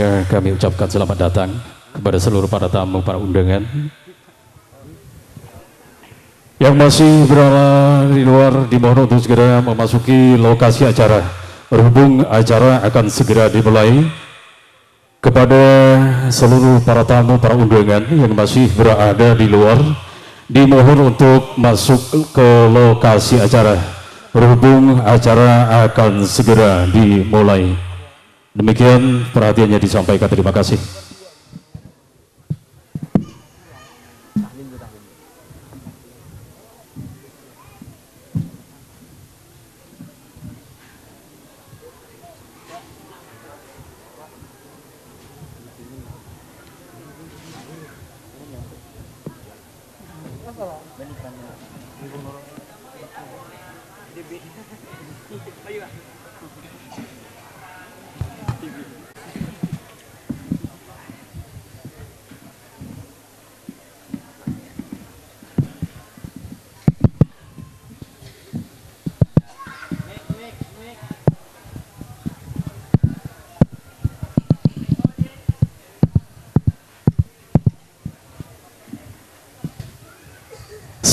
Selanjutnya kami ucapkan selamat datang kepada seluruh para tamu, para undangan yang masih berada di luar, dimohon untuk segera memasuki lokasi acara. Berhubung acara akan segera dimulai, kepada seluruh para tamu, para undangan yang masih berada di luar, dimohon untuk masuk ke lokasi acara. Berhubung acara akan segera dimulai. Demikian perhatiannya disampaikan. Terima kasih.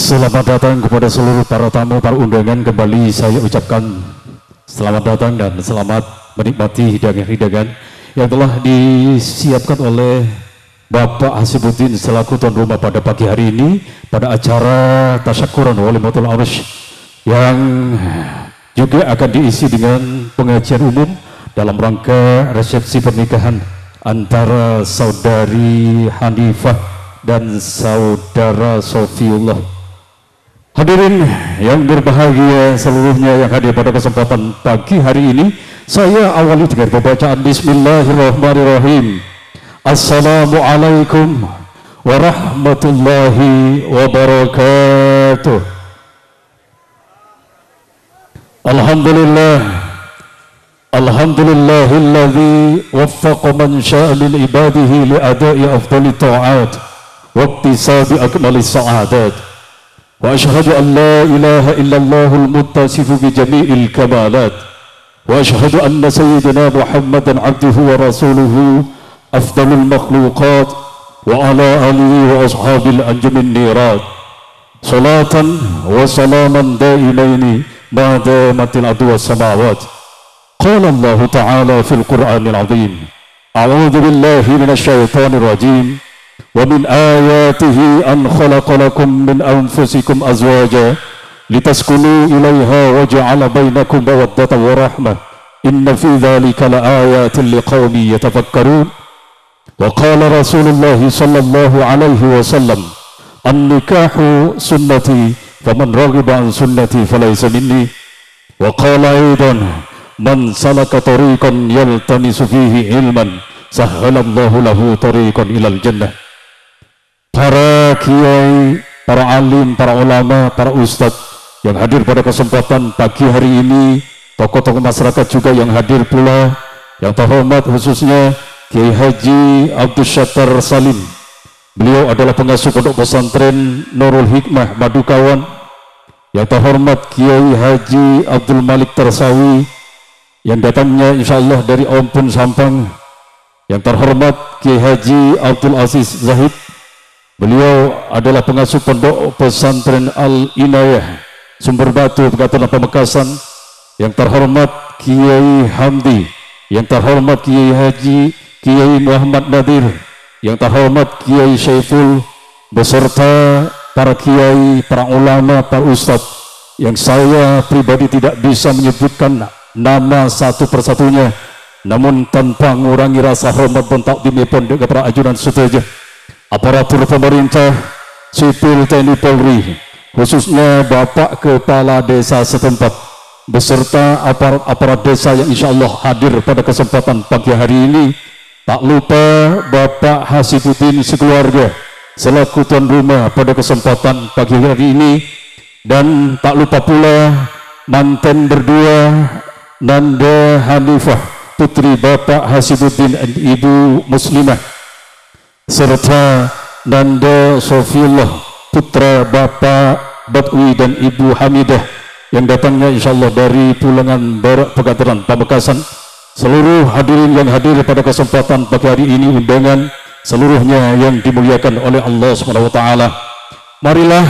Selamat datang kepada seluruh para tamu, para undangan. Kembali saya ucapkan selamat datang dan selamat menikmati hidangan-hidangan yang telah disiapkan oleh Bapak Hasibuddin selaku tuan rumah pada pagi hari ini pada acara Tasyakuran Walimatul Arsy yang juga akan diisi dengan pengajian umum dalam rangka resepsi pernikahan antara saudari Hanifah dan saudara Sofiullah. Hadirin yang berbahagia seluruhnya yang hadir pada kesempatan pagi hari ini, saya awali dengan pembacaan Bismillahirrahmanirrahim. Assalamualaikum warahmatullahi wabarakatuh. Alhamdulillahilladzi waffaqa man syaa min ibadihi li ada'i afdhalit ta'at wa iktisabi akmalis sa'adat. وأشهد أن لا إله إلا الله المتصف بجميع الكمالات وأشهد أن سيدنا محمدا عبده ورسوله أفضل المخلوقات وعلى آله وأصحابه الأنجم النيرات صلاة وسلاما دائمين ما دامت الأرض والسماوات. قال الله تعالى في القرآن العظيم أعوذ بالله من الشيطان الرجيم ومن آياته أن خلق لكم من أنفسكم أزواجا لتسكنوا إليها وجعل بينكم مودة ورحمة إن في ذلك لآيات لقوم يتفكرون. وقال رسول الله صلى الله عليه وسلم النكاح سنتي فمن رغب عن سنتي فليس مني. وقال أيضا من سلك طريقا يلتمس فيه علما سهل الله له طريقا إلى الجنة. Para kiai, para alim, para ulama, para ustadz yang hadir pada kesempatan pagi hari ini, tokoh-tokoh masyarakat juga yang hadir pula, yang terhormat khususnya Kiai Haji Abdul Syattar Salim. Beliau adalah pengasuh pondok pesantren Nurul Hikmah Madukawan. Yang terhormat Kiai Haji Abdul Malik Tersawi yang datangnya insyaallah dari Ompun Sampang. Yang terhormat Kiai Haji Abdul Aziz Zahid. Beliau adalah pengasuh pondok pesantren Al-Inayah Sumber Batu, Pekatan Pamekasan. Yang terhormat Kiai Hamdi, yang terhormat Kiai Haji Kiai Muhammad Nadir, yang terhormat Kiai Syaiful, beserta para kiai, para ulama, para ustadz yang saya pribadi tidak bisa menyebutkan nama satu persatunya, namun tanpa mengurangi rasa hormat dan takdim pondok kepada ajudan setuju aparatur pemerintah, sipil TNI Polri, khususnya Bapak Kepala Desa setempat, beserta aparat desa yang insya Allah hadir pada kesempatan pagi hari ini. Tak lupa Bapak Hasibuddin sekeluarga, selaku tuan rumah pada kesempatan pagi hari ini. Dan tak lupa pula manten berdua, Nanda Hanifah, putri Bapak Hasibuddin dan Ibu Muslimah, serta Nanda Sofiullah, putra Bapak Batwi dan Ibu Hamidah yang datangnya insyaallah dari Pulangan Barak Pekataran Pamekasan. seluruh hadirin yang hadir pada kesempatan pagi hari ini, undangan seluruhnya yang dimuliakan oleh Allah Subhanahu wa taala. Marilah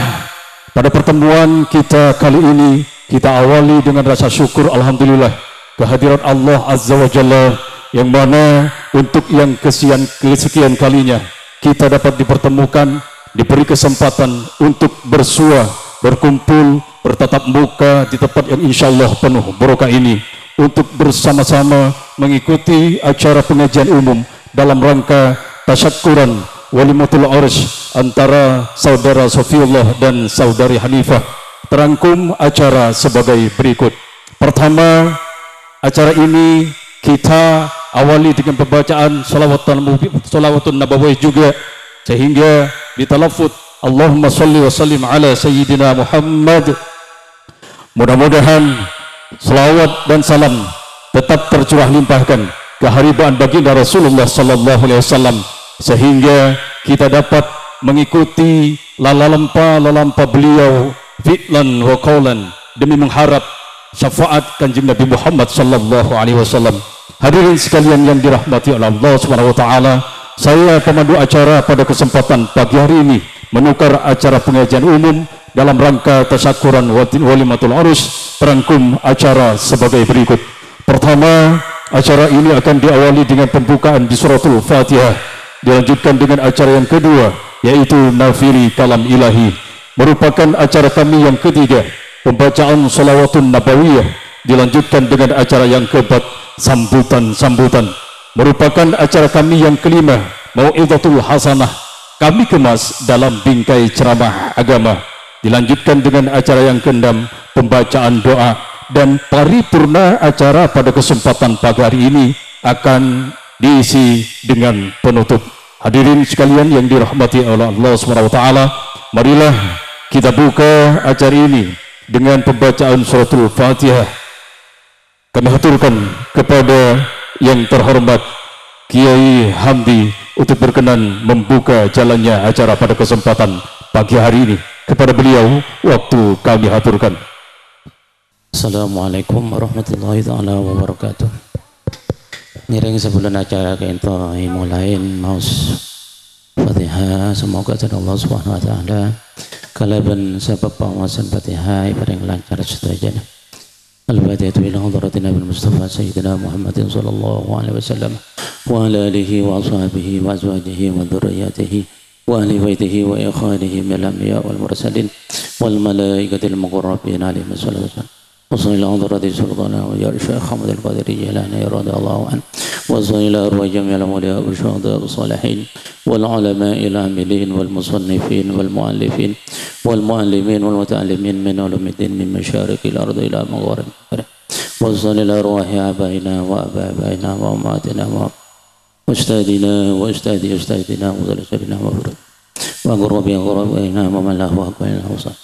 pada pertemuan kita kali ini kita awali dengan rasa syukur alhamdulillah kehadirat Allah Azza wa Jalla, yang mana untuk yang kesekian kalinya kita dapat dipertemukan, diberi kesempatan untuk bersua, berkumpul, bertatap muka di tempat yang insyaallah penuh barokah ini, untuk bersama-sama mengikuti acara pengajian umum dalam rangka tasyakuran walimatul urus antara saudara Sofiullah dan saudari Hanifah. Terangkum acara sebagai berikut. Pertama, acara ini kita awali dengan pembacaan salawatun nabawiyah juga, sehingga ditalaffuz Allahumma shalli wa sallim ala sayyidina Muhammad. Mudah-mudahan selawat dan salam tetap tercurah limpahkan ke haribaan baginda Rasulullah sallallahu alaihi wasallam, sehingga kita dapat mengikuti lalampa beliau fi'lan wa qawlan demi mengharap syafaat kanjeng Nabi Muhammad sallallahu alaihi wasallam. Hadirin sekalian yang dirahmati oleh Allah Subhanahu wa taala, saya pemandu acara pada kesempatan pagi hari ini menukar acara pengajian umum dalam rangka tasyakuran walimatul urus. Terangkum acara sebagai berikut. Pertama, acara ini akan diawali dengan pembukaan di suratul Fatihah, dilanjutkan dengan acara yang kedua yaitu nafiri kalam ilahi. Merupakan acara kami yang ketiga, pembacaan salawatun nabawiyah, dilanjutkan dengan acara yang keempat, sambutan. Merupakan acara kami yang kelima, mau'izatul hasanah, kami kemas dalam bingkai ceramah agama, dilanjutkan dengan acara yang keenam, pembacaan doa, dan paripurna acara pada kesempatan pagi hari ini akan diisi dengan penutup. Hadirin sekalian yang dirahmati oleh Allah SWT, marilah kita buka acara ini dengan pembacaan suratul Fatihah. Kami haturkan kepada yang terhormat Kiai Hamdi untuk berkenan membuka jalannya acara pada kesempatan pagi hari ini. Kepada beliau waktu kami haturkan. Assalamualaikum warahmatullahi taala wabarakatuh. Ngiring sebelum acara kita mulain maus Fatihah, semoga Allah Subhanahu wa taala kalaban sebab pengawasan Fatihah paling lancar setajana. Al-Fatihah ila hadratin Nabi Mustafa Sayyidina Muhammadin sallallahu alaihi wasallam wa ala alihi wa ashabihi wa azwajihi wa dzurriyyatihi wa ahli baitihi wa ikhwanihi min al-anbiya wal mursalin wal malaikatil muqarrabin alaihi wasallam. وصلى الله رضي سلطانه ويا الشيخ حمد القادر الجيلاني رضي الله عنه وصلى الله أرواح جميع الأولياء والشهداء والصالحين والعلماء العاملين والمصنفين والمؤلفين والمعلمين والمتعلمين من علوم الدين من مشارق الأرض إلى مغاربها وصلى الله أرواح آبائنا وآبائنا وأمهاتنا وأجدادنا وأجداد أجدادنا وذريتنا وقربنا ومن له حق إلا الله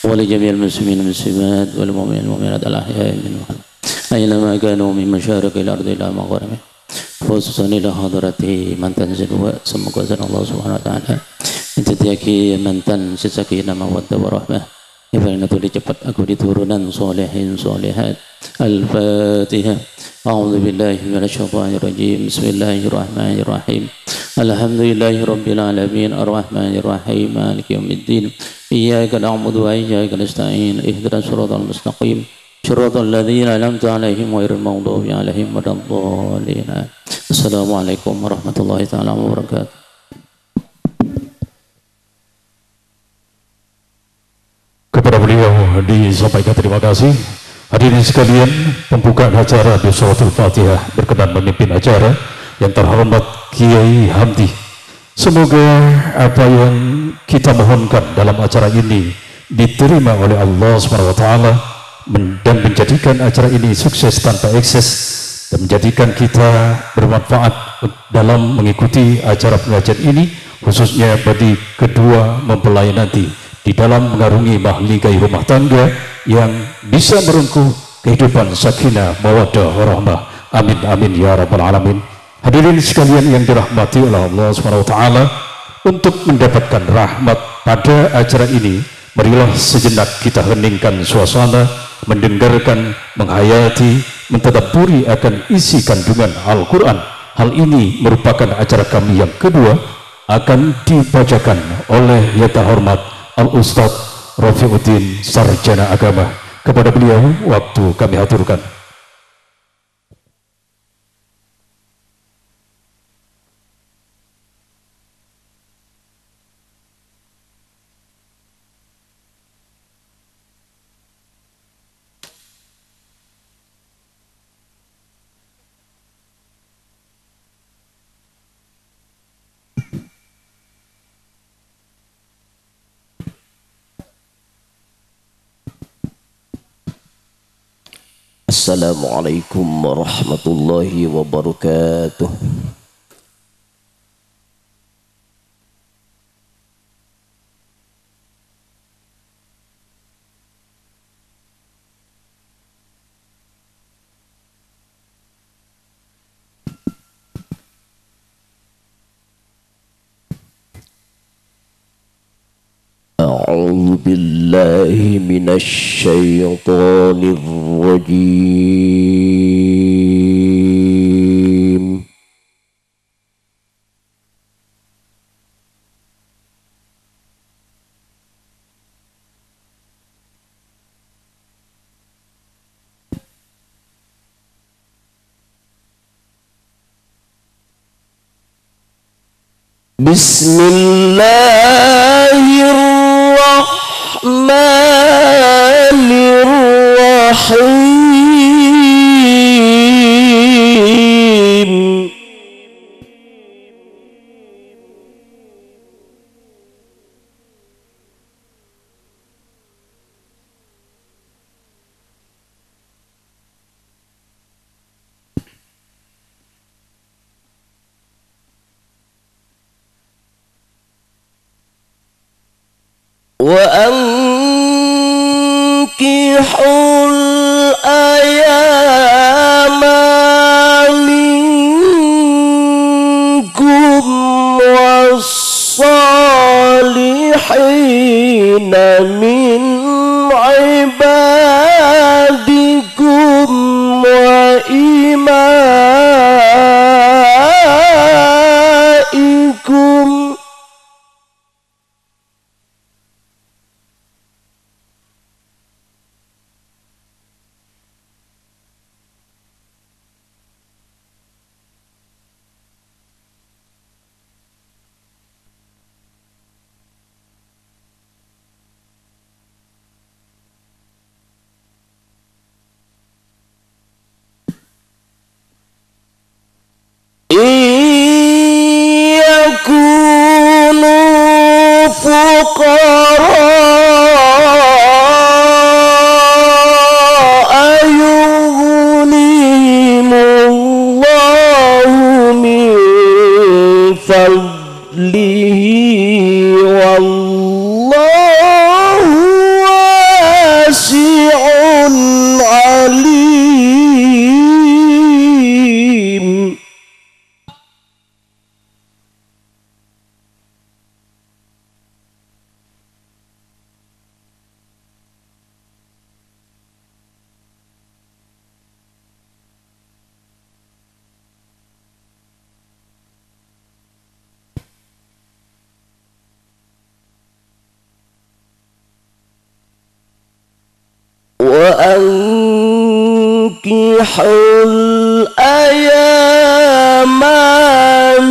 ولجميع المسلمين والمسلمات والمؤمنين والمؤمنات الأحياء منهم أينما كانوا من مشارق الأرض إلى مغاربها خصوصا إلى حضرته من تنزل semoga Allah Subhanahu wa taala menjadikan mantan sesakinah mawaddah warahmah ibadah itu cepat aku diturunan solehin solehat. Al-Fatihah. A'udzu billahi minasyaitonir rajim. Bismillahirrahmanirrahim. Alhamdulillahi rabbil alamin arrahmanir rahim maliki yaumiddin. Iyyaka na'budu wa iyyaka nasta'in. Ihdinas siratal mustaqim. Shiratal ladzina an'amta 'alaihim ghairil maghdubi 'alaihim waladdallin. Assalamualaikum warahmatullahi taala wabarakatuh. Kepada beliau disampaikan terima kasih. Hadirin sekalian, pembukaan acara di suratul Fatihah berkenan memimpin acara yang terhormat Kiai Hamdi. Semoga apa yang kita mohonkan dalam acara ini diterima oleh Allah SWT dan menjadikan acara ini sukses tanpa ekses dan menjadikan kita bermanfaat dalam mengikuti acara pengajian ini, khususnya bagi kedua mempelai nanti di dalam mengarungi mahligai rumah tangga yang bisa merengkuh kehidupan sakinah mawaddah warahmah. Amin amin ya rabbal alamin. Hadirin sekalian yang dirahmati oleh Allah SWT, untuk mendapatkan rahmat pada acara ini, marilah sejenak kita heningkan suasana mendengarkan, menghayati, mentadabburi akan isi kandungan Al-Quran. Hal ini merupakan acara kami yang kedua, akan dibacakan oleh Yang Terhormat Al-Ustadz Rafiuddin Sarjana Agama. Kepada beliau waktu kami haturkan. Assalamualaikum warahmatullahi wabarakatuh. أعوذ بالله من الشيطان الرجيم. بسم الله الرحمن الرحيم. وأنكحوا الأيام منكم والصالحين من عبادكم وإمائكم يكونوا فقراء يغنيهم الله من فضله والله واسع عليم. وأنكحوا الأيام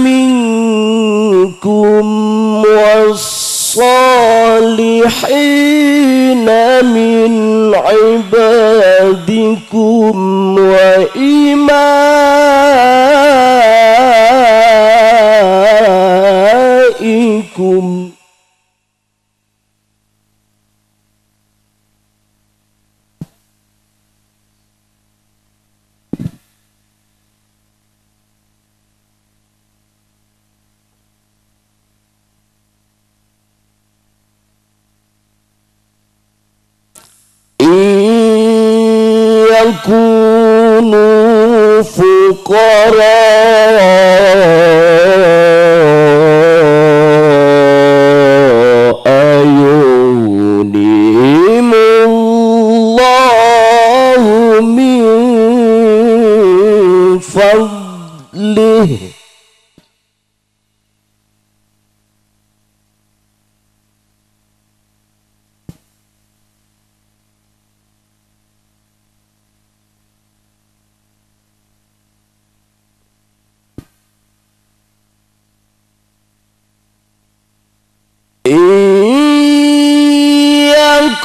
منكم والصالحين من عبادكم وإمائكم يكونوا فقراء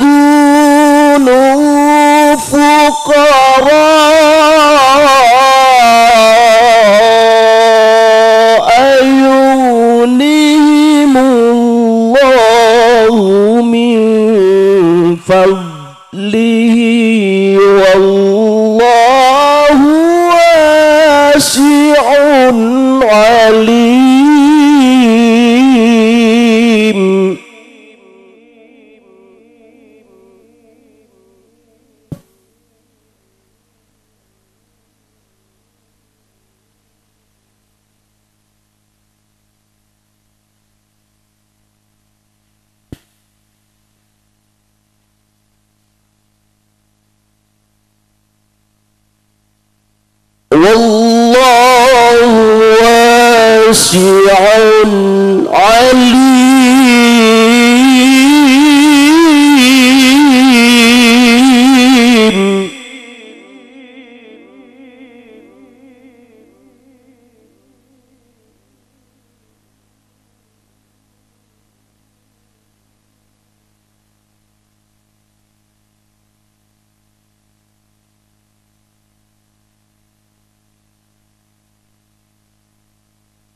يكونوا فقراء يغنيهم الله من فضله والله واسع عليم. والله واسع عليم.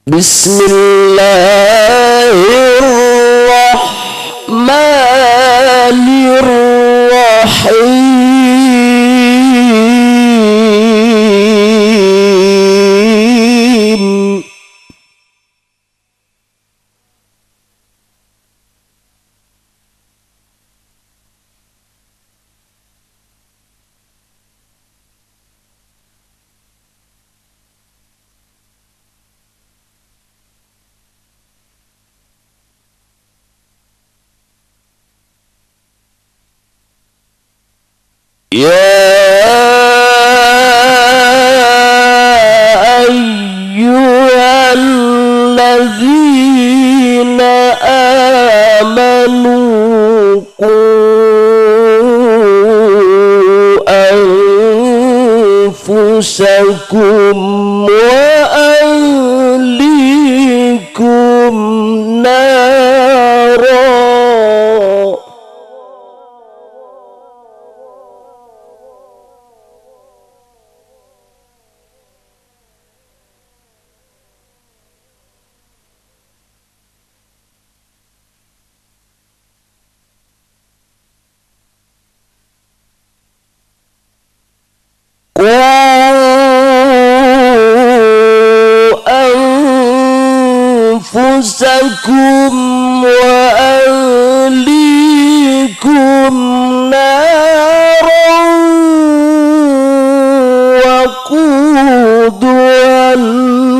بسم الله الرحمن الرحيم. يا أيها الذين آمنوا قوا أنفسكم وأهليكم نارا أنفسكم وأهليكم نارا وقودها الناس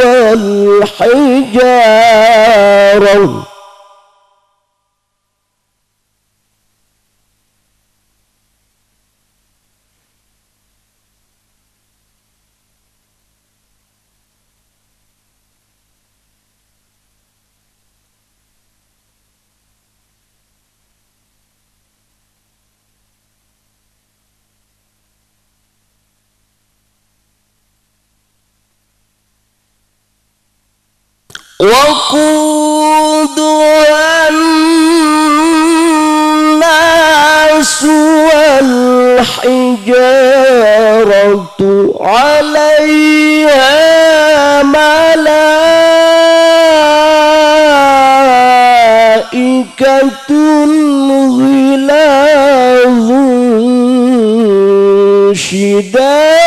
والحجارة وقودها الناس والحجارة عليها ملائكة غلاظ شداد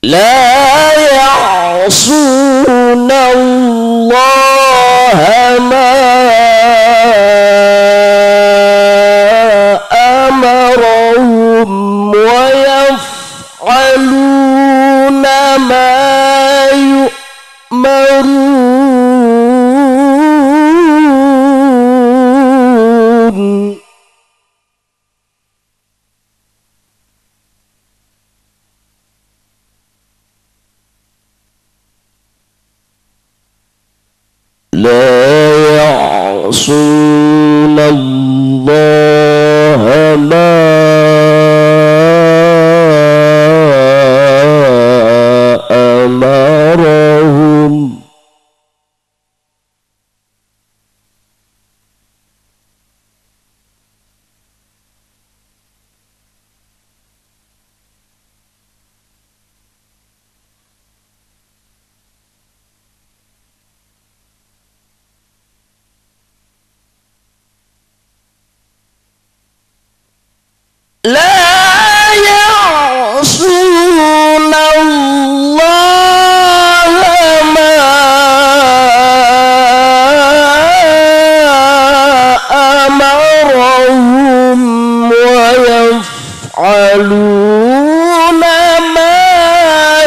لا يعصون الله ما أمرهم ويفعلون ما يؤمرون لا يعصون الله ما أمرهم لا يعصون الله ما أمرهم ويفعلون ما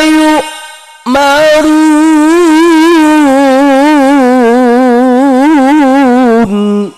يؤمرون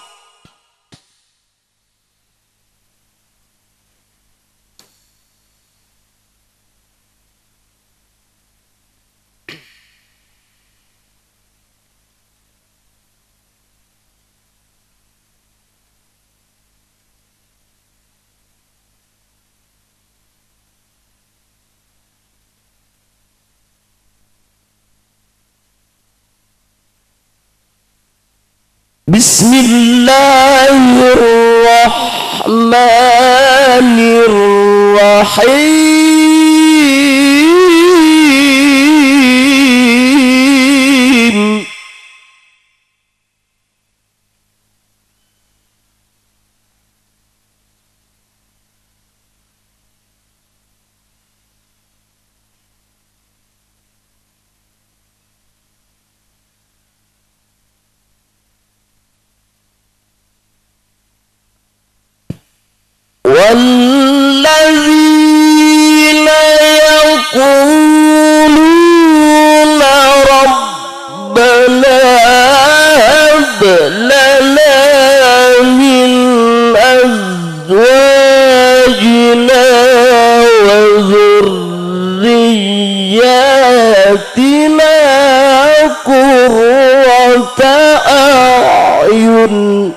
بسم الله الرحمن الرحيم والذين يقولون ربنا هب لنا من أزواجنا وذرياتنا قرة أعين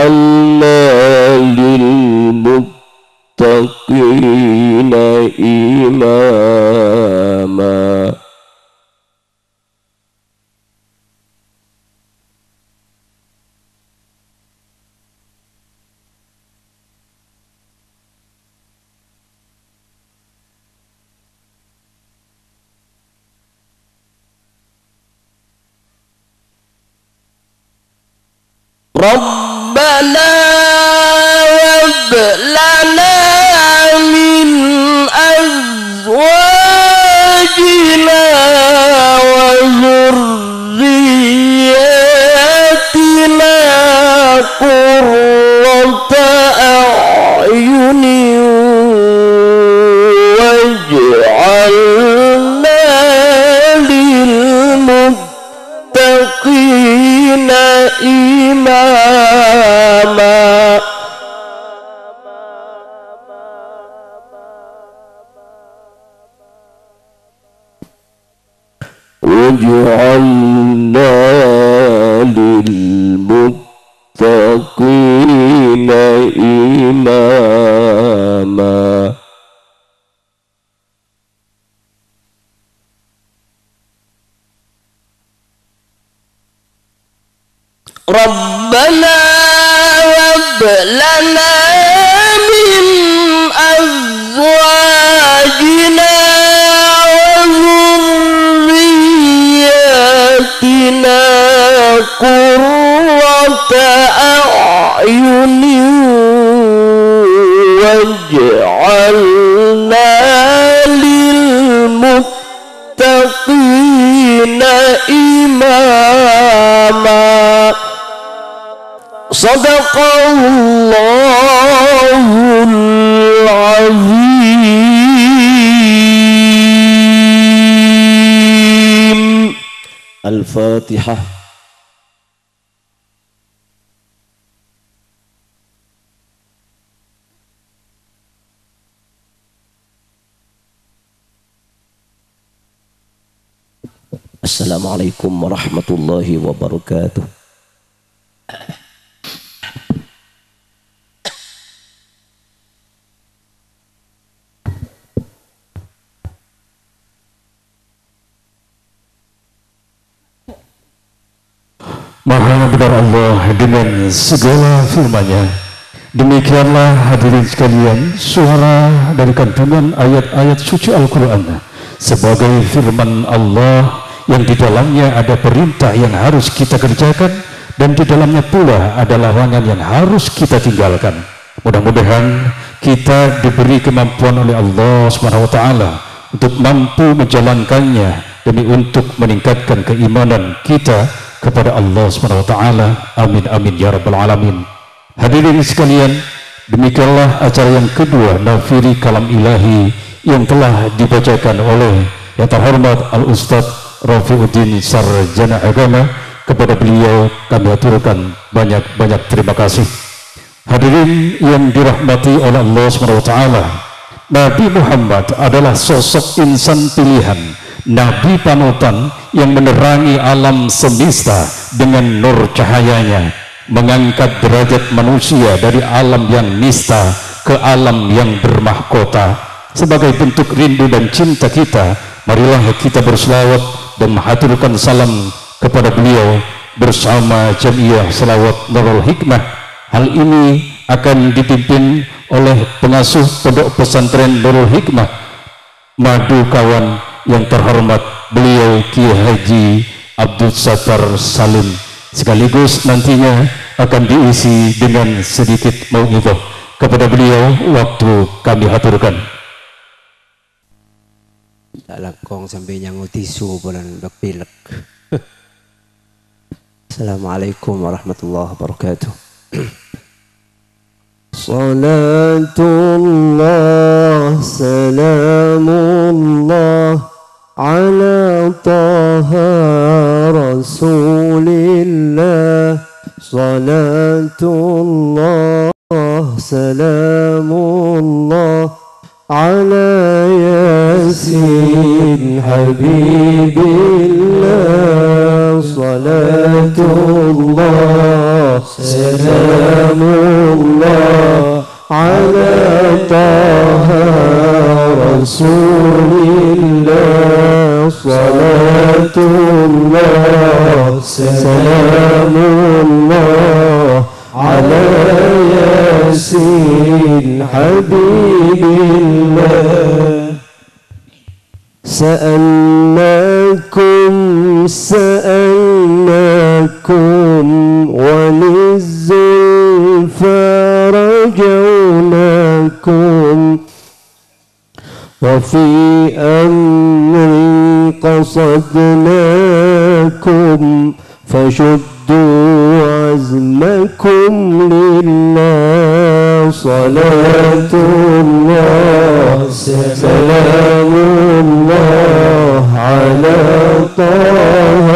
واجعلنا للمتقين إماما ربنا هب لنا من أزواجنا وذرياتنا قرة أعين واجعلنا للمتقين إماما واجعلنا للمتقين إماما ربنا هب لنا من أزواجنا وذرياتنا قرة أعين واجعلنا للمتقين إماما صدق الله العظيم. الفاتحة. Assalamualaikum warahmatullahi wabarakatuh. Maha benar Allah dengan segala firman-Nya. Demikianlah hadirin sekalian suara dari kandungan ayat-ayat suci Al-Quran sebagai firman Allah yang di dalamnya ada perintah yang harus kita kerjakan dan di dalamnya pula ada larangan yang harus kita tinggalkan. Mudah-mudahan kita diberi kemampuan oleh Allah SWT untuk mampu menjalankannya demi untuk meningkatkan keimanan kita kepada Allah SWT. Amin amin ya rabbal alamin. Hadirin sekalian, demikianlah acara yang kedua Nafiri Kalam Ilahi yang telah dibacakan oleh yang terhormat Al-Ustadz Rafiuddin Sarjana Agama. Kepada beliau kami aturkan banyak-banyak terima kasih. Hadirin yang dirahmati oleh Allah SWT, Nabi Muhammad adalah sosok insan pilihan, Nabi panutan yang menerangi alam semesta dengan nur cahayanya, mengangkat derajat manusia dari alam yang nista ke alam yang bermahkota. Sebagai bentuk rindu dan cinta kita, marilah kita berselawat dan menghaturkan salam kepada beliau bersama Jamiah Selawat Nurul Hikmah. Hal ini akan dipimpin oleh pengasuh Pondok Pesantren Nurul Hikmah Madu Kawan yang terhormat beliau Kiai Haji Abdul Sattar Salim, sekaligus nantinya akan diisi dengan sedikit mau'izah. Kepada beliau waktu kami haturkan. Tak lakong sampai nyangu tisu bulan berpilek. Assalamualaikum warahmatullahi wabarakatuh. Salatullah salamullah ala taha rasulillah. Salatullah salamullah ala yasin habibillah. Salatullah salamullah ala taha rasulillah. Salatullah salamullah ala yasin habibillah. سألناكم وللزلفى رجوناكم وفي أمر قصدناكم فشدوا عزمكم لله. صلاة الله سلام الله على طه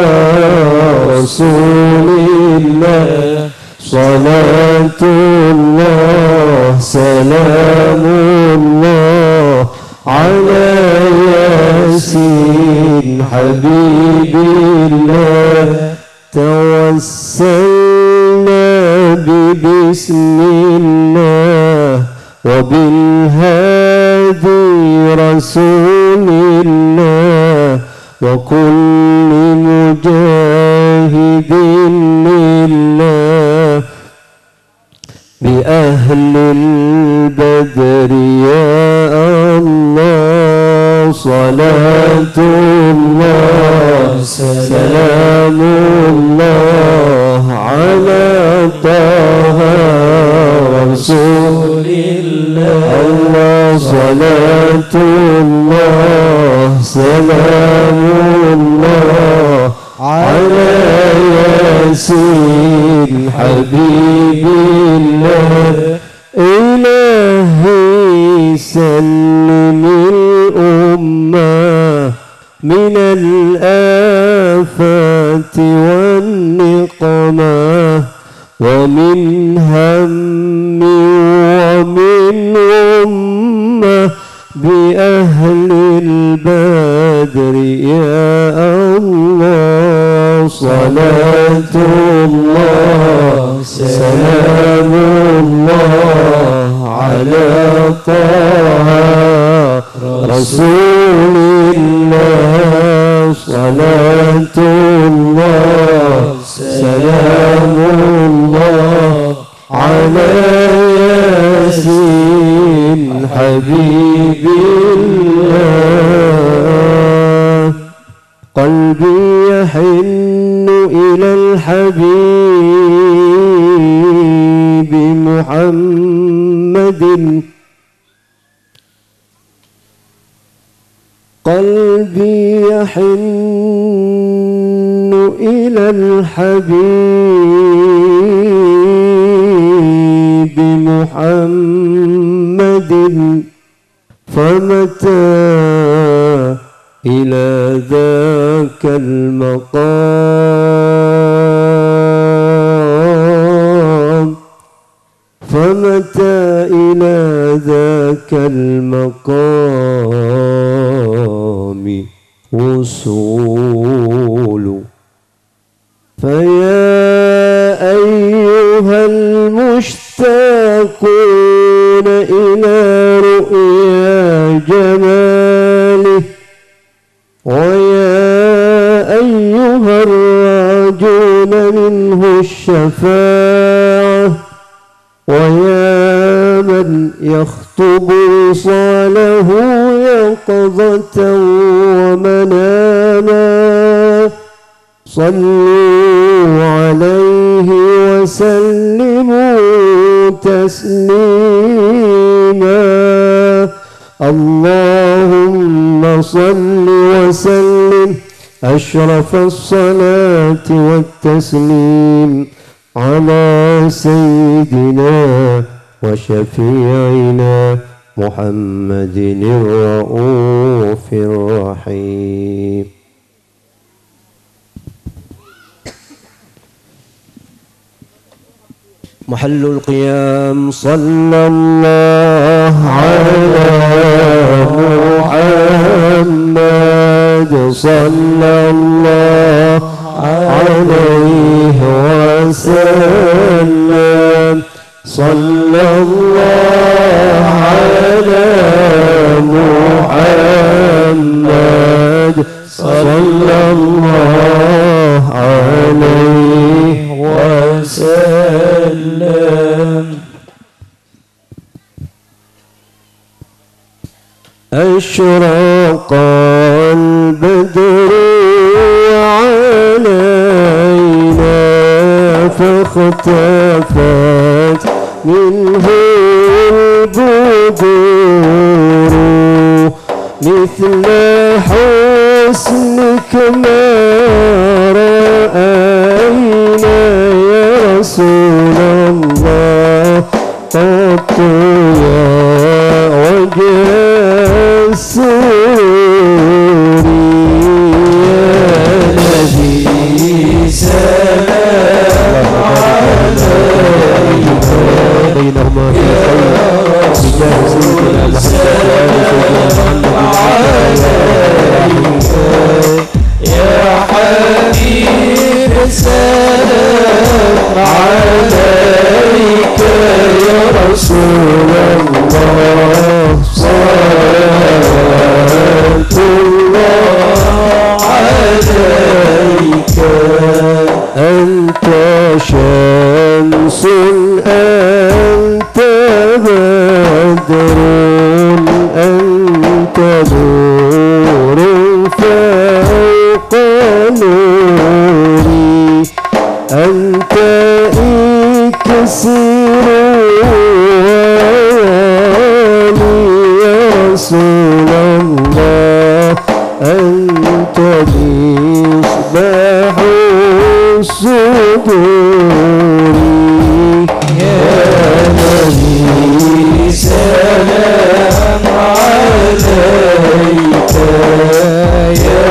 رسول الله. صلاة الله سلام الله على ياسين حبيب الله. توسلنا ببسم الله وبالهادي رسول الله وكل مجاهد لله بأهل البدر يا الله. صلاة الله سلام الله على طه الله الله صلاة الله سلام الله على ياسين حبيب الله إلهي سلم الأمة من الآفات والنقمة ومن هم ومن أمة بأهل البدر يا الله صلاة الله سلام الله على طه رسول الله صلاة الله سلام الله على ياسين حبيب الله قلبي يحن إلى الحبيب محمد قلبي يحن إلى الحبيب محمد فمتى إلى ذاك المقام فمتى إلى ذاك المقام وصول فيا أيها المشتاقون إلى رؤيا جماله ويا أيها الراجون منه الشفاعة ويا من يخطب وصاله يقظة ومناما صلوا عليه وسلموا تسليما اللهم صل وسلم أشرف الصلاة والتسليم على سيدنا وشفيعنا محمد الرؤوف الرحيم محل القيام صلى الله على محمد صلى الله عليه وسلم صلى الله على محمد صلى الله عليه وسلم أشرق البدر علينا فاختفت منه البدور مثل حسنك ما رأينا يا رسول الله قط يا وجه السرور يا نبي سلام عليك بينهما في خير سيدنا يا حبيب سلام عليك يا رسول الله صلاة الله عليك أنت شمس أنت بدر أنت رسول الله أنت مصباح الصدور يا نبي سلام عليك يا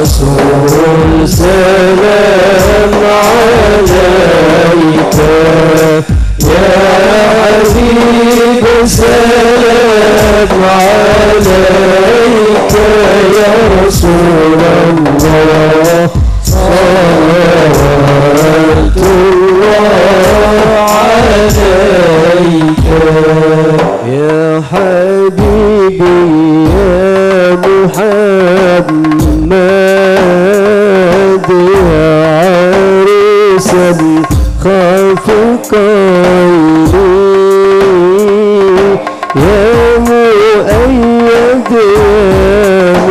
رسول سلام عليك يا حبيب سلام عليك يا رسول الله صلوات الله عليك يا حبيبي يا محمد يا عريسا خافك يا مؤيد يا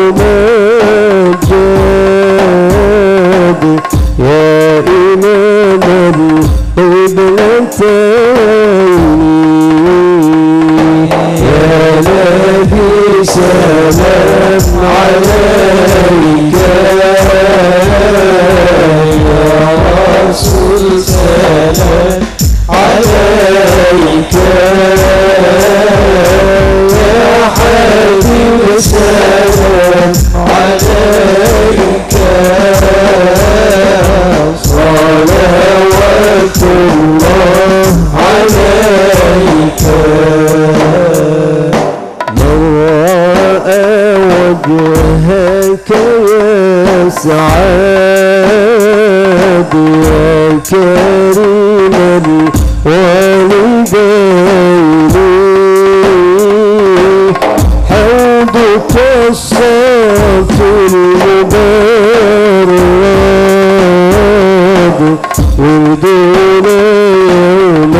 ممجد يا إمام القبلتين يا نبي سلام عليك يا رسول سلام عليك يا حبيب سلام عليك صلوات الله عليك من رأى وجهك يسعد يا كريم الوالدين حوضك الصافي المبرد ودون يوم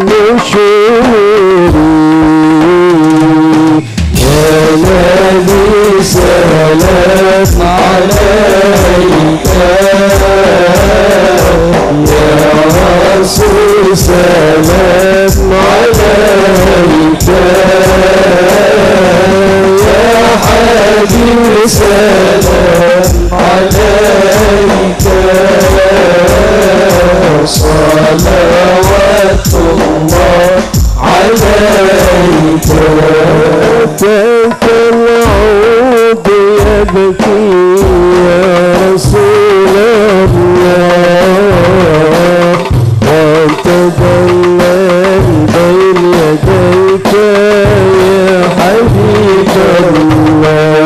النشور يا نبي سلام عليك يا رسول سلام عليك يا حبيب سلام عليك صلوات الله عليك تلك العود يبكي يا رسول الله وتدلل بين يديك يا حبيب الله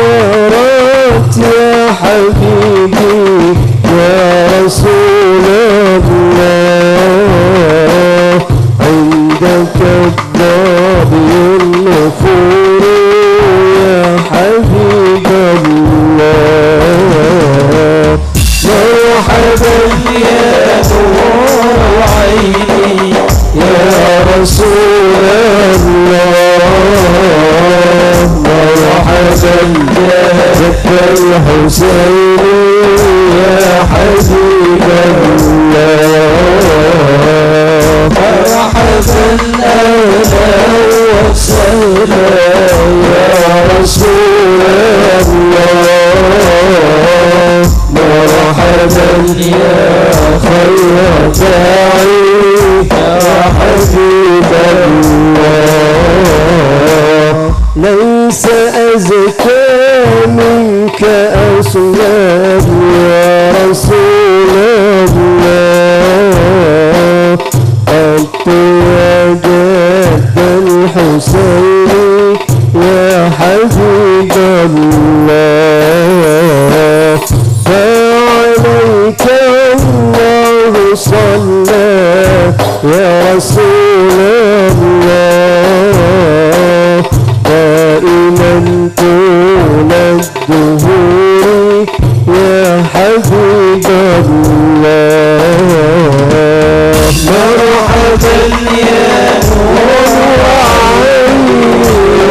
واستجارت يا حبيبي يا رسول الله عندك الضابي النفور يا حبيب الله مرحبا يا نور عيني يا رسول الله مرحبا يا ذكر الحسين يا حبيب الله مرحبا أهلا وسهلا يا رسول الله مرحبا يا خير داعي يا حبيب الله ليس أزكى منك أسلام يا رسول الله أنت يا جد الحسين يا حبيب الله فعليك الله صلى يا رسول الله دائما طول الدهور يا حبيب الله مرحبا يا نور عيني يا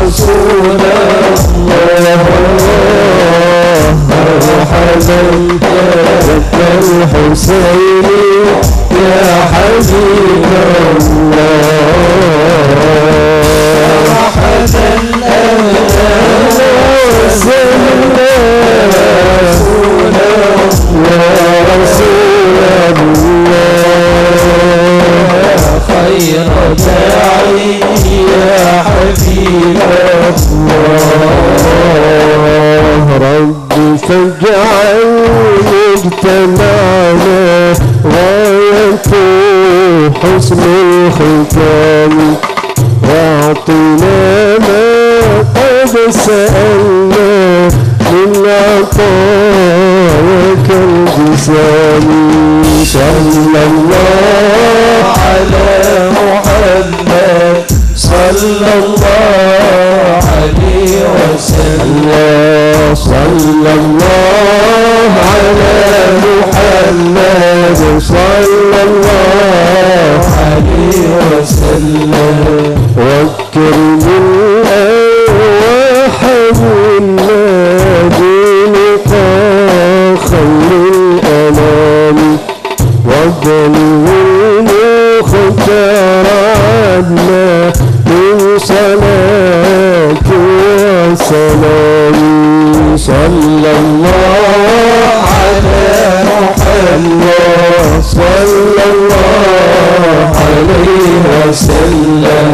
رسول الله مرحبا يا الحسين يا حبيب الله خير داعي يا حبيب الله رب فاجعل مجتمعنا غاية حسن الختام واعطنا ما قد سألنا من عطاياك الجسام صلى الله على محمد صلى الله عليه وسلم صلى الله على محمد صلى الله عليه وسلم واكرم الأرواح منا بلقاء خير الأنام وابلغ المختار عنا من صلاة وسلام صلى الله على محمد صلى الله عليه وسلم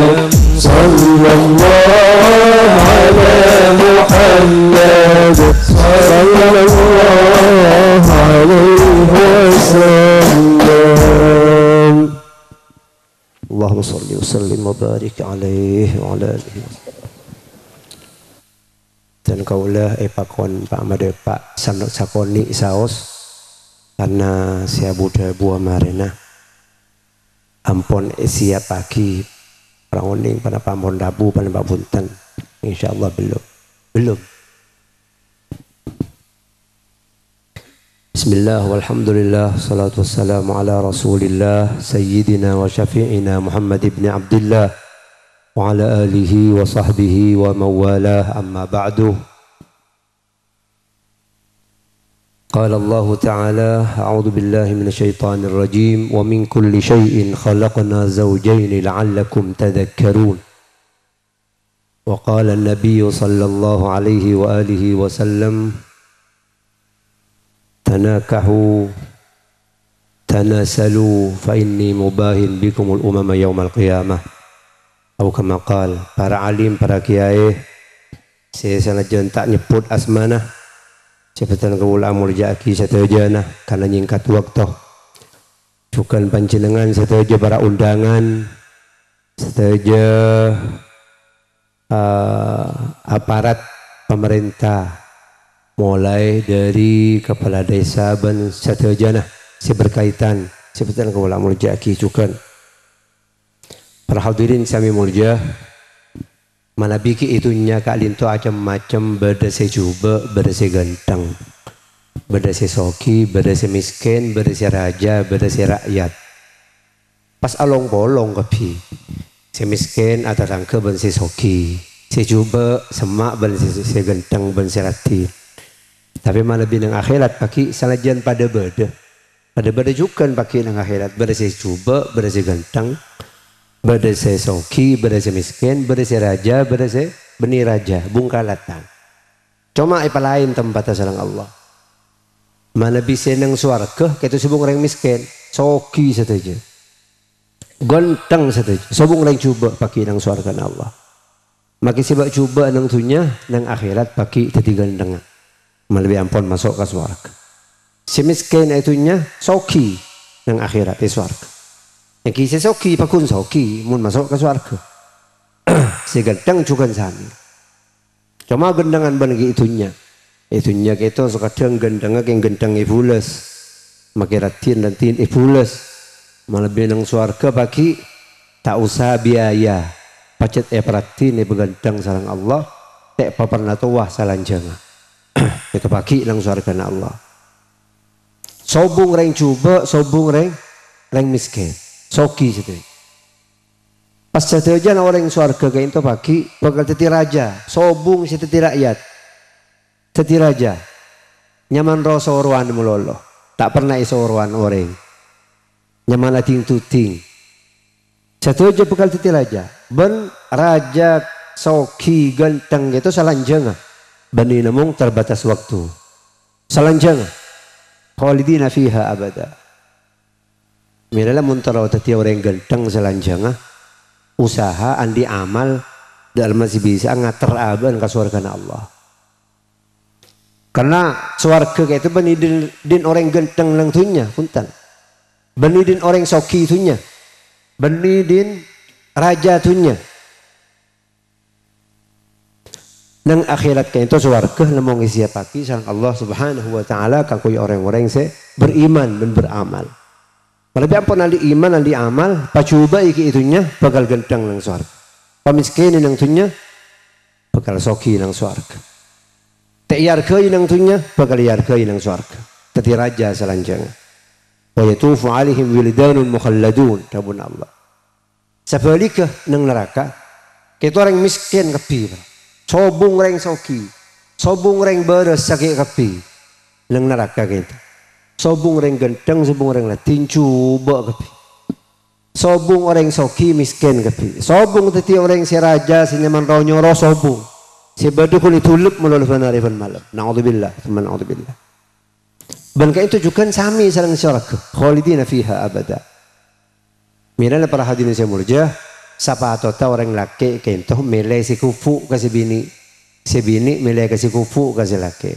صلى الله على محمد صلى الله عليه وسلم اللهم صل وسلم وبارك عليه وعلى آله dan kaulah pakon Pak Made Pak Sanok Sakoni Saos karena saya Buddha buah marina ampon siap pagi perangoning pada pampon dabu pada Pak Bunten insyaallah belum Bismillah walhamdulillah salatu wassalamu ala rasulillah sayyidina wa syafi'ina Muhammad ibn Abdullah wa ala alihi wa sahbihi wa mawalah amma ba'du qala Allah ta'ala a'udhu billahi minasyaitanir rajim wa min kulli syai'in khalaqna zawjayn la'allakum tadhakkarun wa qala an-nabiy sallallahu alaihi wa alihi wa sallam tanakahu tanasalu fa inni mubahin bikumul umama yaumal qiyamah atau kama qal para alim para kiai saya sanajan tak nyebut asmana sebutan kaula murjaki satejana karena nyingkat waktu bukan panjenengan sateja para undangan sateja aparat pemerintah mulai dari kepala desa dan satejana berkaitan sebutan kaula murjaki juga para hadirin sami mulja mana biki itunya kak linto macam-macam berdasi juba berdasi ganteng berdasi soki berdasi miskin berdasi raja berdasi rakyat pas along bolong kepi si miskin atau rangka ben si soki si juba semak ben si ganteng ben si rati tapi mana binang akhirat paki salajan pada beda juga paki nang akhirat berdasi juba berdasi ganteng berdasi soki, berdasi miskin, berdasi raja, berdasi benih raja, bungkalatan. Cuma apa lain tempat sareng Allah. Mana bisa nang swarga, kita sebung orang miskin, soki saja. Ganteng saja, sebung orang coba pakai nang swarga Allah. Maki sebab coba nang dunia, nang akhirat pakai tadi ganteng. Malebih ampun masuk ke swarga. Si miskin itunya soki nang akhirat di swarga. Yang kisah soki pakun soki mun masuk ke swarga si ganteng juga sami cuma gendangan bagi itunya kita sekadang gandengnya yang gandeng ibules makiratin dan tin ibules malah benang swarga bagi tak usah biaya pacet pratin beganteng sarang Allah tak pernah tuah salanjang itu bagi nang swarga Allah sobung reng coba sobung reng miskin soki situ. Pas saja orang swarga kayak itu pagi bakal teti raja, sobung si teti rakyat, teti raja, nyaman rasa orwan melolo, tak pernah iso orwan orang, nyaman ating tuting. Satu aja bakal teti raja, ben raja soki ganteng itu salanjang, bani namung terbatas waktu, salanjang, khalidina fiha abada. Miralah muntara tadi orang genteng selanjangah usaha andi amal dalam masih bisa ngater aban ke surga Allah. Karena swarga itu bani din orang genteng lang tunya punten. Bani din orang soki tunya. Bani din raja tunya. Nang akhirat kayak itu swarga lemong isi pagi sang Allah Subhanahu wa taala kanggo orang-orang se beriman dan beramal. Kalau ampun nanti iman nanti amal, pacuba iki itunya bakal genteng nang swarga. Pamiskin nang tunya bakal soki nang swarga. Tak yargai nang tunya bakal yargai nang swarga. Tadi raja selanjutnya. Wa yatufu alaihim wildanun mukhalladun tabun Allah. Sebaliknya nang neraka kita orang miskin kepi. Sobung reng soki. Sobung reng beres sakit kepi. Nang neraka kita. Sobung reng genteng, sobung reng latin coba kepi. Sobung orang soki miskin kepi. Sobung tadi orang si raja si nyaman ronyoro sobung. Si badu kulit tulip melalui penarifan malam. Na'udzubillah, teman na'udzubillah. Bangka itu juga sami sarang syurga. Khalidina fiha abada. Mirana para hadirin saya murjah. Sapa atau orang laki kentoh milih si kufu ke si bini. Si bini milih ke si kufu ke si laki.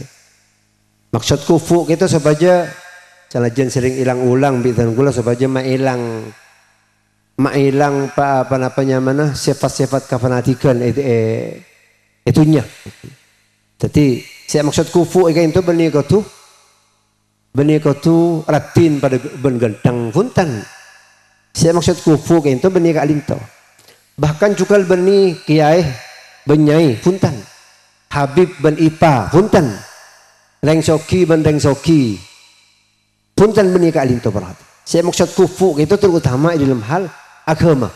Maksud kufu kita sebaja salajan sering ilang ulang bitan gula sebaja mailang apa mana sifat-sifat kefanatikan itunya. Jadi saya maksud kufu itu benih tu ratin pada ben gentang punten. Saya maksud kufu itu benih kalinto. Bahkan juga benih kiai benyai punten. Habib ben ipa punten. Reng soki ben reng soki punten benih kalinto berat. Saya maksud kufu itu terutama di dalam hal agama.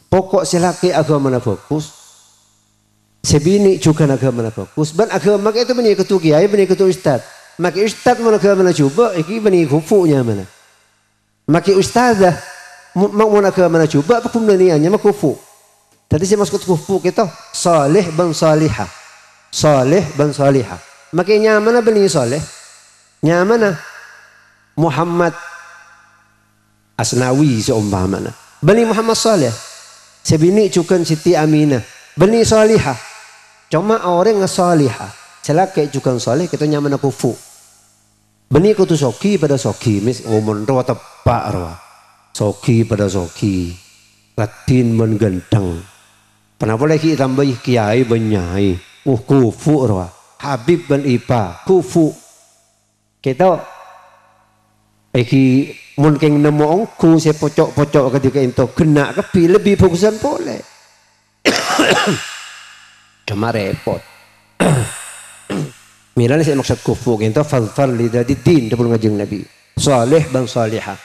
Pokok silaki agama na fokus. Sebini juga agama na fokus. Ban agama itu benih ketu kiai, benih ketu ustad. Maki ustad mana agama na coba, iki benih kufunya mana. Maki ustadzah mau agama na coba, apa kumnaniannya mah kufu. Tadi saya maksud kufu kita salih ban salihah. Salih ban salihah. Maki nyamana benih salih. Nyamana Muhammad Asnawi seumpamana. Bani Muhammad Saleh. Sebini cukan Siti Aminah. Bani salihah. Cuma orang yang salihah. Celaka cukan saleh kita nyaman kufu. Bani kutu soki pada soki. Mis ngomong rawa tepak rawa. Soki pada soki. Latin menggentang. Kenapa lagi tambah kiai benyai. Kufu rawa. Habib ben ipa. Kufu. Kita Eki mungkin nemu ongku saya pocok-pocok ketika itu kena kepi lebih fokusan boleh. Cuma repot. Mirana saya maksud kufu itu fal lidadi din dapur ngajeng Nabi. Saleh bang salihah.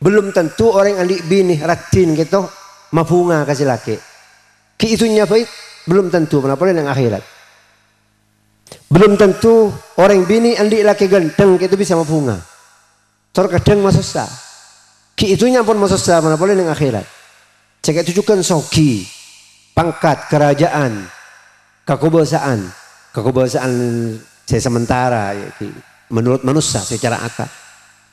Belum tentu orang alik bini ratin gitu mapunga kasih laki. Ki itunya baik belum tentu kenapa yang akhirat. Belum tentu orang bini alik laki ganteng itu bisa mapunga. Terkadang masuk ki itunya pun masuk mana boleh dengan akhirat. Jika itu juga soki, pangkat, kerajaan, kekuasaan saya sementara ya, menurut manusia secara akal.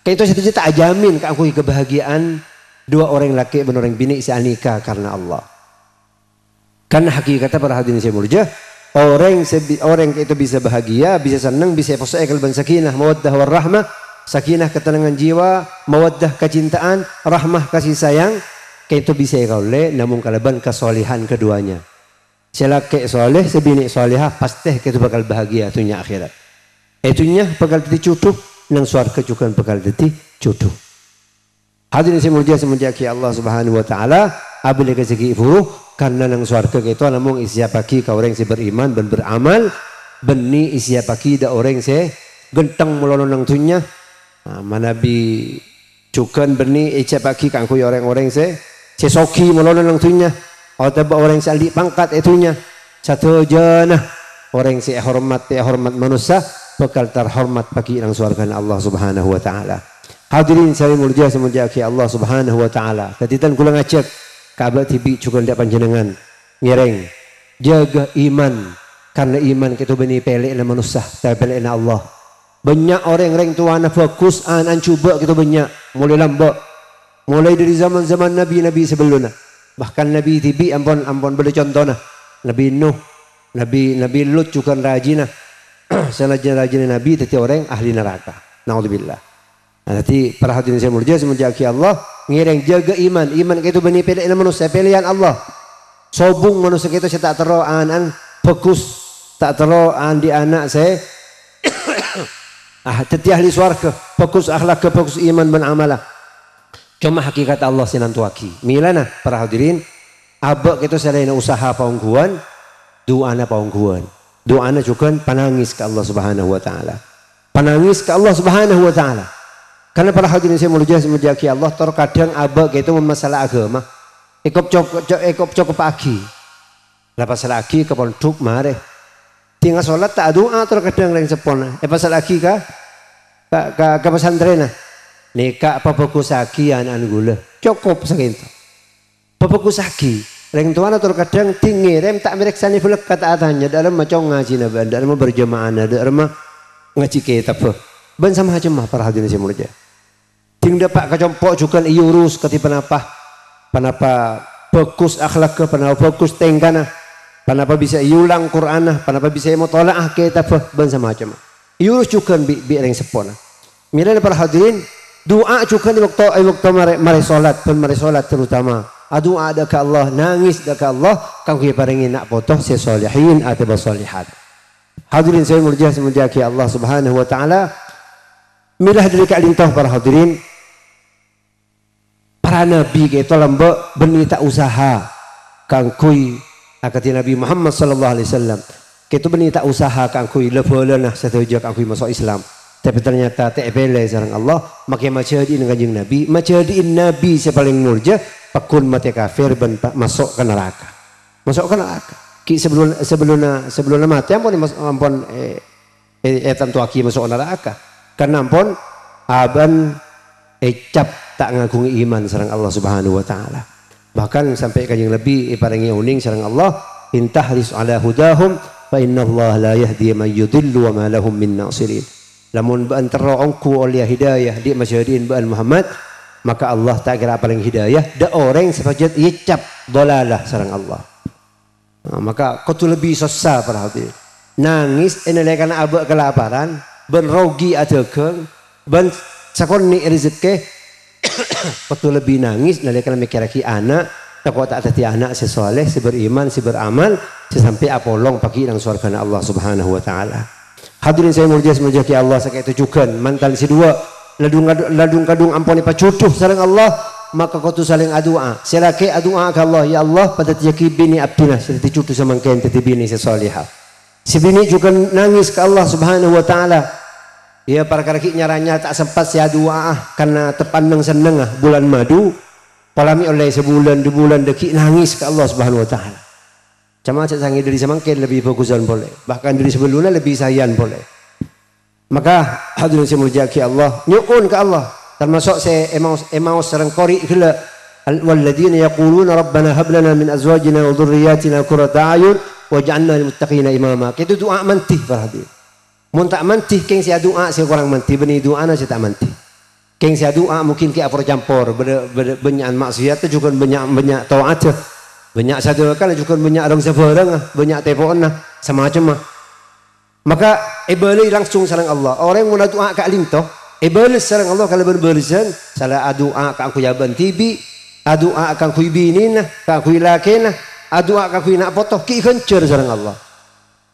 Kayak itu saya tak jamin aku kebahagiaan dua orang laki dan orang bini seanika karena Allah. Karena hakikatnya para hadirin saya murjah, orang itu bisa bahagia, bisa senang, bisa posai kalban sakinah, mawaddah warahmah. Sakinah ketenangan jiwa, mawaddah kecintaan, rahmah kasih sayang, kayak itu bisa oleh namun kalaban kesolihan keduanya. Selaki soleh, sebini solehah, pasti kita bakal bahagia tunya akhirat. Itunya bakal jadi cutuh, nang suarga juga bakal jadi cutuh. Hadirin semuanya semenjak Allah Subhanahu Wa Taala, abile kesegi ibu, karena nang suarga itu namun isi pagi kau orang si beriman dan beramal, beni isi pagi da orang si genteng melono nang tunya. Manabi cukan berni ece pagi kangku orang-orang sesoki melono nang tunya atau orang sali pangkat itunya satu jana orang hormat manusia bakal terhormat bagi nang surga Allah Subhanahu Wa Taala. Hadirin saya mulia semenjak Allah Subhanahu Wa Taala. Katitan kula ngajak kabel TV cukan dia panjenengan ngereng jaga iman karena iman kita beni pelek na manusia tapi pelek na Allah. Banyak orang tuana fokus an cuba kita banyak mulai lambat. Mulai dari zaman-zaman nabi-nabi sebelumnya. Bahkan Nabi Tibi ampun boleh contohnya. Nabi Nuh, Nabi Lut juga rajinah. Rajin Nabi tetapi orang ahli neraka. Naudzubillah. Nah, nanti para hadirin saya mulia semenjak Allah ngireng jaga iman itu benih pilihan manusia pilihan Allah. Sobung manusia itu saya tak teroan fokus tak teroan di anak saya. Teti ahli swarga fokus akhlak fokus iman dan amalah. Cuma hakikat Allah sinantuaki. Milana para hadirin abak itu selain usaha paungguan doana paungguan. Doana juga panangis ke Allah Subhanahu wa taala. Panangis ke Allah Subhanahu wa taala. Karena para hadirin saya mulia semenjaki Allah terkadang abak itu masalah agama. Ikop cukup pagi. Lepas lagi ke pondok mare. Tinggal sholat tak doa terkadang yang sepona. Pasal lagi ke pesantren. Nika papaku saki anak gula. Cukup segitu. Papaku saki. Reng tuan terkadang tinggi rem tak mereksani fulak kata atanya dalam macam ngaji nabi dalam berjamaah dalam ngaji kitab. Ben sama aja mah para hadirin saya mulia. Ting dapat kecompok juga iurus ketipan apa fokus akhlak ke panapa fokus tenggana. Kenapa bisa iulang Quran, kenapa bisa mutalaah kitab ben sama macam. Iurus juga bi reng sepona. Mila para hadirin doa juga di waktu mari salat terutama. Doa ada ke Allah, nangis ada ke Allah, kang kita paringin nak potong sesolihin atau basolihat. Hadirin saya mulia semenjaki Allah Subhanahu wa taala. Milah dari kalintah para hadirin para nabi kita lembek benita usaha kang kui akati Nabi Muhammad sallallahu alaihi wasallam kita benita usaha kang kui levelana setuju kang kui masuk Islam tapi ternyata tak bela sareng Allah makai macadi dengan kanjeng Nabi macadiin Nabi sepaling murja pakun mati kafir ben masuk ke neraka ki sebelum mati ampun tentu aki masuk neraka karena ampun aban ecap tak ngagungi iman sareng Allah Subhanahu wa taala. Bahkan sampai kanjeng lebih paringi uning sareng Allah intahris ala hudahum fa innallaha la yahdi man yudillu wa ma lahum min nasirin. Lamun baan terongku oleh hidayah di masyhadin baan Muhammad maka Allah tak kira paling hidayah da orang sepajat icap dolalah sareng Allah. Nah, maka kau tu lebih susah para hadirin. Nangis enele kana abak kelaparan ben rogi adekeun ben sakonni rezeki waktu lebih nangis nalika mikir lagi anak takut tak tadi anak sesoleh seberiman seberamal sampai apolong pagi nang surga Allah Subhanahu wa taala. Hadirin saya mulia semenjaki Allah sakit itu juga mantan si dua ladung kadung ampuni pacutuh sareng Allah maka kau tu saling adua selaki adua ke Allah ya Allah pada tiyaki bini abdina serti cutu samangken tati bini sesolihah si bini juga nangis ke Allah Subhanahu wa taala. Ya para kaki nyaranya tak sempat saya doa karena terpandang seneng bulan madu palami oleh sebulan 2 bulan deki nangis ke Allah Subhanahu wa taala. Cuma cak sangi dari semangkin lebih fokusan boleh bahkan dari sebelumnya lebih sayan boleh. Maka hadirin saya muljaki Allah nyuun ke Allah termasuk saya emaus sareng qori heula walladzina yaquluna rabbana hab lana min azwajina wa dhurriyyatina qurrata a'yun waj'alna lil muttaqina imama. Itu doa mantih para hadirin. Mun tak mantih keng sia doa sia kurang mantih benih doa na sia tak mantih. Keng sia doa mungkin ki apor campur banyak maksiat juga banyak taat. Banyak satu kali juga banyak orang sebarang banyak telepon semacam maka ibali langsung sareng Allah. Orang mun doa ka lintoh ibali sareng Allah kalau berbalisan salah doa ka aku yaban tibi doa ka aku binina ka aku lakena doa ka aku nak potong ki kencer sareng Allah.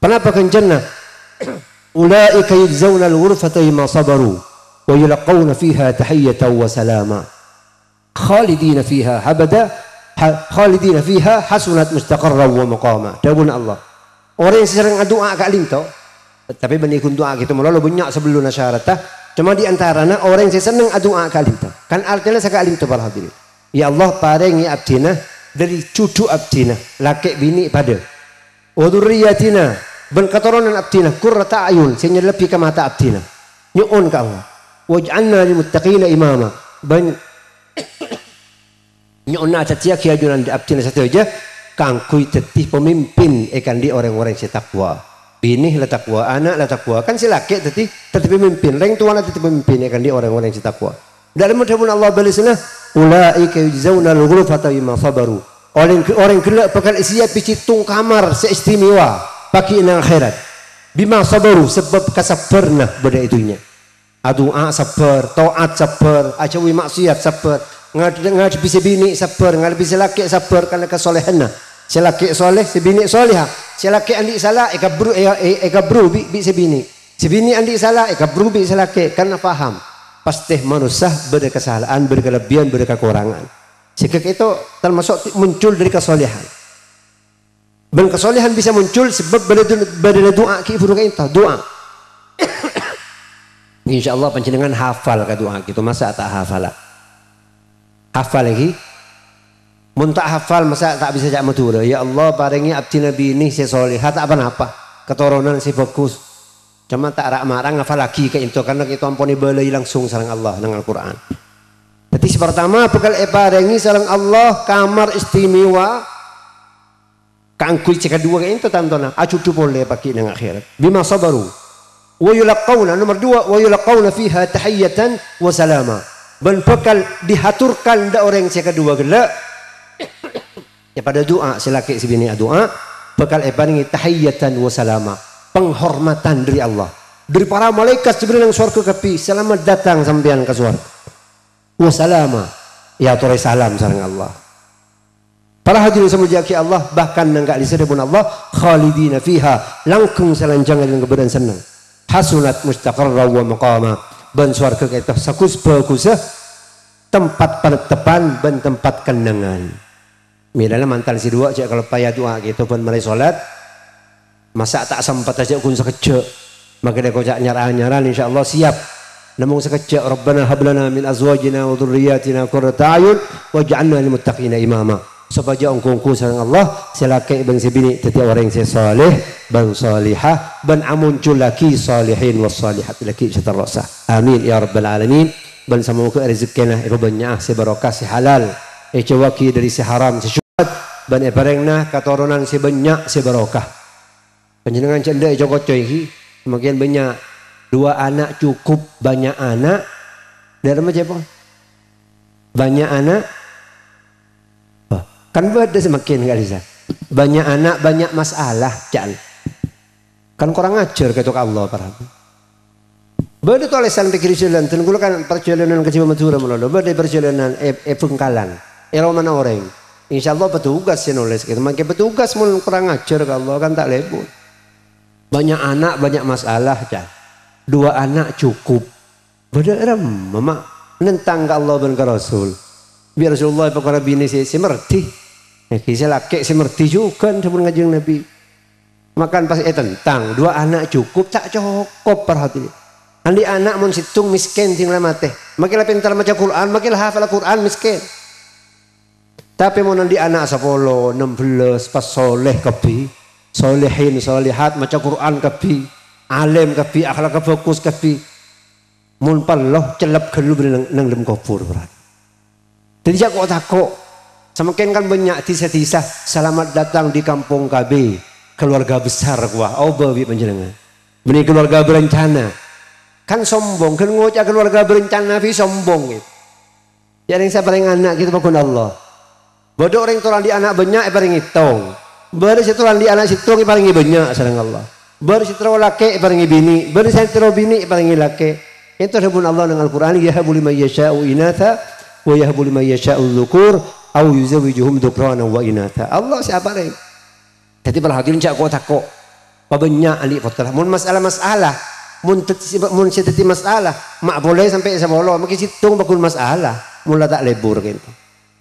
Kenapa kencerna? Ulaika yujzauna al-ghurfata bima sabaru wa yulqawna fiha tahiyatan wa salama khalidina fiha abada khalidina fiha hasunat mustaqarran wa maqama. Dawun Allah orang yang sering doa kak linto tapi benikun doa gitu malah banyak sebelum nasyaratah cuma diantaranya orang yang seneng doa kak linto kan artinya sakak linto para hadirin ya Allah paringi abdina dari cucu abdina laki bini pada wa dzurriyyatina ben keturunan abdina qurrata ayun sehingga lebih ke mata abdina nyuun ka Allah waj'alna lil muttaqina imama ben nyuun na tatia kiajunan di abdina satu aja kang kui tetih pemimpin ikan di orang-orang yang takwa Bini la takwa, anak la takwa. Kan si laki tetapi pemimpin, reng tuan tetapi pemimpin akan di orang-orang yang takwa. Dalam mudah-mudahan Allah balisna ulaika yujzauna al-ghurfata bima sabaru. Orang gelap bakal siap picitung kamar seistimewa bagi nang akhirat. Bima sabaru sebab kasabarna benda itunya. Doa sabar, taat sabar, ajawi maksiat sabar, ngadepi si bini sabar, ngadepi si laki sabar karena kesolehanna. Si laki soleh, si bini solehah. Si laki andi salah, bro bi si bini. Si bini andi salah, bro bi si laki karena faham. Pasti manusia berkesalahan, berkelebihan, berkekurangan. Jika itu termasuk muncul dari kesolehan. Dan kesolehan bisa muncul sebab pada doa kita doa. Insya Allah panjenengan hafal ke doa gitu, masa tak hafal? Hafal lagi? Mun tak hafal masa tak bisa jak matur. Ya Allah paringi abdi nabi ini si solehah tak apa-apa, keturunan si bagus. Cuma tak rak marang hafal lagi ke itu karena kita ampuni balai langsung sareng Allah dengan Al-Qur'an. Jadi pertama bekal paringi sareng Allah kamar istimewa. Kangkui cek kedua ke itu tantona acucu boleh pakai nang akhirat. Bima sabaru. Wa yulaqawna nomor 2 wa yulaqawna fiha tahiyatan wa salama. Ben bekal dihaturkan da orang cek kedua gelak. Ya pada doa selaki si bini doa bekal paringi tahiyatan wa salama. Penghormatan dari Allah. Dari para malaikat Jibril yang surga kapi selamat datang sampean ke surga. Wa salama. Ya turai salam sareng Allah. Para hadirin semuanya Allah bahkan enggak disebut Allah khalidina fiha langkung selanjangan yang keberan senang. Hasunat mustaqarra wa maqama. Ben surga kita sakus bagus tempat penetapan dan tempat kenangan. Misalnya mantan si dua cek kalau payah doa gitu pun mulai sholat masa tak sempat aja kun sekejap maka dia kocak nyaran insyaallah siap namun sekejap Rabbana hablana min azwajina wa dhurriyyatina qurrata a'yun waj'alna lil muttaqina imama. Sebagai ongkongku sareng Allah selaki bang sebini teti orang yang saleh bang salihah ban amuncul laki salihin was salihat laki seterusah. Amin ya rabbal alamin. Ban semoga rezekina banyak sebarokah sehalal ecewaki dari seharam sesyuhat ban eparengna katurunan sebanyak sebarokah. Panjenengan cendek Joko Coy semakin banyak 2 anak cukup banyak anak dari macam apa? Banyak anak kan beda semakin nggak bisa banyak anak banyak masalah jangan kan kurang ajar ketuk Allah para beda tulisan pikir jalan tenggul kan perjalanan ke Jawa Madura melalui beda perjalanan Bengkalan mana orang insya Allah petugas yang nulis gitu makin petugas mau kurang ajar ke Allah kan tak lebut banyak anak banyak masalah jangan 2 anak cukup beda ram mama nentang ke Allah dan ke Rasul biar Rasulullah perkara bini si merti kisah laki si merti juga sebelum ngajeng Nabi makan pas tentang 2 anak cukup tak cukup perhati andi anak mun situng miskin tinggal mati makilah pintar maca Quran makilah hafal Quran miskin tapi mun andi anak 10 16 pas soleh kepi solehin solehat maca Quran kepi alim kepi akhlak fokus kepi mun palloh celap gelu nang lem kubur berat. Jadi jak kok takok semakin kan banyak desa-desa selamat datang di kampung KB keluarga besar gua bawi panjenengan benih keluarga berencana kan sombong kan ngocak keluarga berencana fi sombong gitu jadi yang saya paling anak gitu pakun Allah bodoh orang tulang di anak banyak paling hitung baru situlan di anak situng paling banyak sareng Allah baru situlan laki paling bini baru situlan bini paling laki itu sebut Allah dengan Al-Quran yahabu liman yasha'u inatha wa yahabu liman yasha'u dzukur au yuzawijuhum dzukrana wa inatha. Allah siapa lain? Jadi perhatian cak kok takok. Banyak ahli fatlah. Mun masalah mun seteti masalah mak boleh sampai sabolo makin situng bakul masalah mula tak lebur gitu.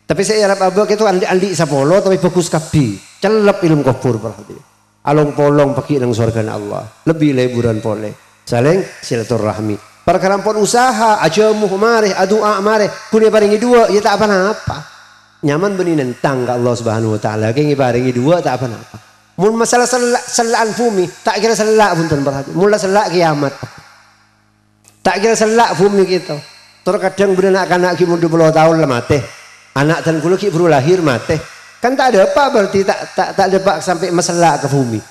Tapi saya harap abah itu andi sabolo tapi fokus kapi. Celep ilmu kufur perhatian. Along polong pakai nang surga Allah. Lebih leburan boleh. Saling silaturahmi. Perkara pun usaha ajamuh mareh adua mareh kunia paringi 2 ya tak apa-apa nyaman benih nentang ke Allah Subhanahu wa taala ke paringi 2 tak apa-apa mun masalah selaan bumi tak kira selak punten berhati mula selak kiamat tak kira selak bumi gitu terkadang benar anak ki mun 20 tahun lah mati anak dan kula ki baru lahir mati kan tak ada apa berarti tak ada pak sampai masalah ke bumi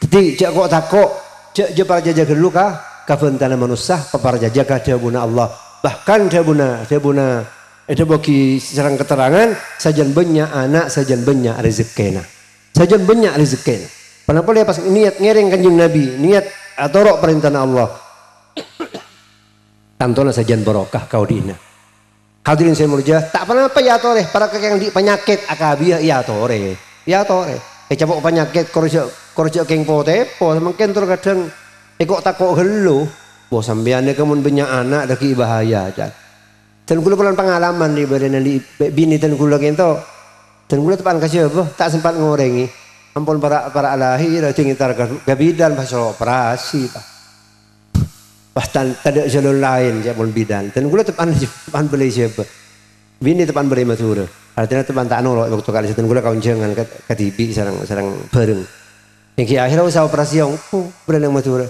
Jadi jak kok takok jak je para jaga dulu ka bentana manusia para jaga dabuna Allah. Bahkan dabuna itu bagi serang keterangan sajan banyak anak sajan banyak rezekina. Sajan banyak rezekina. Kenapa dia pas niat ngereng kanjeng Nabi, niat atorok perintah Allah. Tantona sajan barokah kau dina. Hadirin saya mulia, tak pernah apa ya tore para kakek yang di penyakit akabia ya tore. Ya tore. Cabok penyakit korjo keng potepo mungkin tur kadang kok takok helu. Bos sampeyan kemun banyak anak daki bahaya aja. Dan kula pelan pengalaman di badan di bini dan kula kento. Dan kula tepan kasih apa tak sempat ngorengi. Ampun para alahi tinggi tar gabidan pas operasi pak. Pas tidak jalur lain ya pun bidan. Dan kula tepan beli siapa. Bini tepan beli matur. Artinya tepan tak nolak waktu kali dan kula kawan jangan katibi sarang bareng. Yang akhirnya usaha operasi yang berenang matur.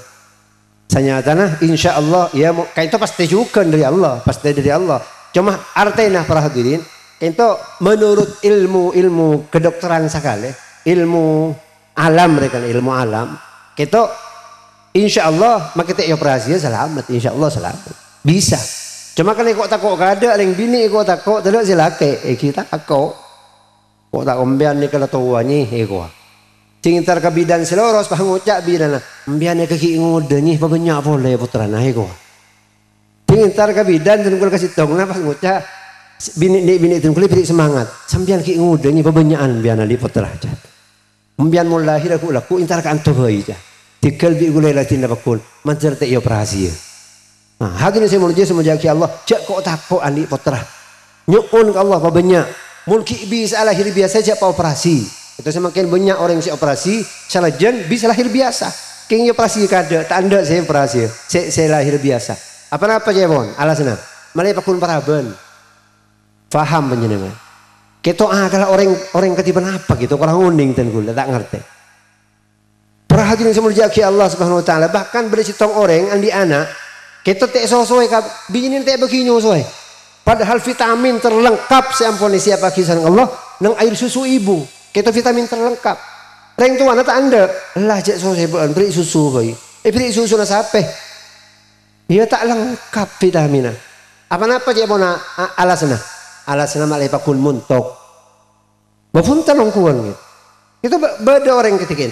Sanyatana insya Allah ya kayak itu pasti juga dari Allah, pasti dari Allah. Cuma artinya para hadirin itu menurut ilmu kedokteran sekali, ilmu alam mereka ilmu alam kita insya Allah makita operasi selamat, insya Allah selamat bisa. Cuma kalau kok takut kada yang bini kok takut tidak silake kita takut kok tak ombian ni kalau tuanya kok cintar ke bidan seloros pangucap bidan ambiannya kaki ngudenya banyak boleh putra naik kok cintar ke bidan dan gue kasih tong nah pas ngucap bini itu gue beri semangat sambian kaki ngudenya banyakan biana di putra aja ambian mulai aku laku intar ke anto aja tikel bi gue lelatin apa pun mancer teh operasi ya nah hadirin saya menuju semenjak Allah jak kok takut andi putra nyukun ke Allah banyak mulki bisa lahir biasa jak operasi. Itu semakin banyak orang yang operasi salah jen bisa lahir biasa. King operasi kada tanda saya operasi saya lahir biasa. Apa jebon alasna malai pakun paraban. Faham panjenengan. Kita kalau orang ketiban apa gitu orang uning dan gula tak ngerti. Perhatian semua jaki Allah Subhanahu wa taala bahkan beri sitong orang andi anak kita tak sesuai kab bini tak begini sesuai. Padahal vitamin terlengkap seampun siapa kisah Allah nang air susu ibu. Kita vitamin terlengkap. Reng tua anak anda lah jak so sebulan beri susu boy. Beri susu na sape. Dia tak lengkap vitamin. Apa je bona alasna? Alasna malai pakun muntok. Mapunta nongkuan gitu. Itu beda orang ketikin.